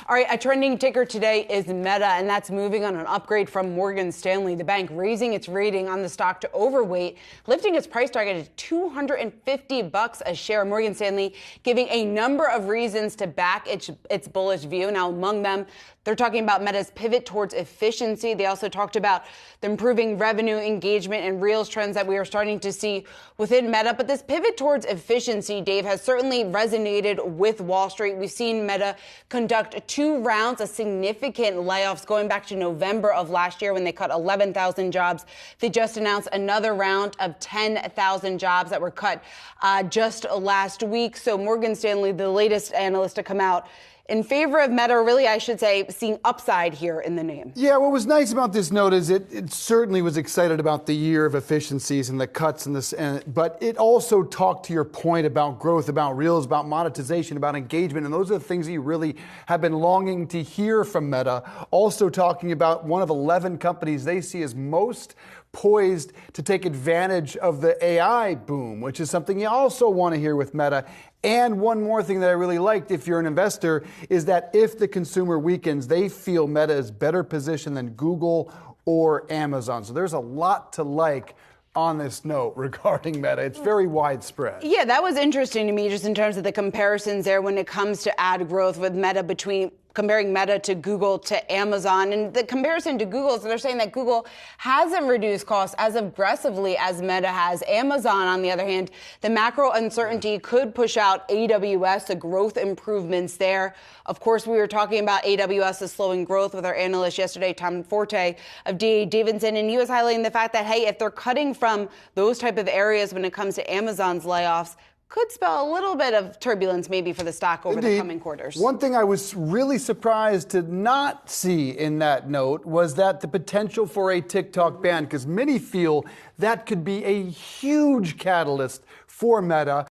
All right, a trending ticker today is Meta, and that's moving on an upgrade from Morgan Stanley. The bank raising its rating on the stock to overweight, lifting its price target to $250 a share. Morgan Stanley giving a number of reasons to back its bullish view. Now, among them, they're talking about Meta's pivot towards efficiency. They also talked about the improving revenue, engagement, and Reels trends that we are starting to see within Meta. But this pivot towards efficiency, Dave, has certainly resonated with Wall Street. We've seen Meta conduct 2 rounds of significant layoffs going back to November of last year when they cut 11,000 jobs. They just announced another round of 10,000 jobs that were cut just last week. So Morgan Stanley, the latest analyst to come out in favor of Meta, or really, I should say, seeing upside here in the name. Yeah, what was nice about this note is it certainly was excited about the year of efficiencies and the cuts and this, but it also talked to your point about growth, about Reels, about monetization, about engagement, and those are the things that you really have been longing to hear from Meta. Also talking about one of 11 companies they see as most poised to take advantage of the AI boom, which is something you also want to hear with Meta. And one more thing that I really liked, if you're an investor, is that if the consumer weakens, they feel Meta is better positioned than Google or Amazon. So there's a lot to like on this note regarding Meta. It's very widespread. Yeah, that was interesting to me just in terms of the comparisons there when it comes to ad growth with Meta comparing Meta to Google to Amazon. And the comparison to Google, so they're saying that Google hasn't reduced costs as aggressively as Meta has. Amazon, on the other hand, the macro uncertainty could push out AWS, the growth improvements there. Of course, we were talking about AWS's slowing growth with our analyst yesterday, Tom Forte of D.A. Davidson, and he was highlighting the fact that, hey, if they're cutting from those type of areas when it comes to Amazon's layoffs, could spell a little bit of turbulence maybe for the stock over the coming quarters. One thing I was really surprised to not see in that note was that the potential for a TikTok ban, because many feel that could be a huge catalyst for Meta.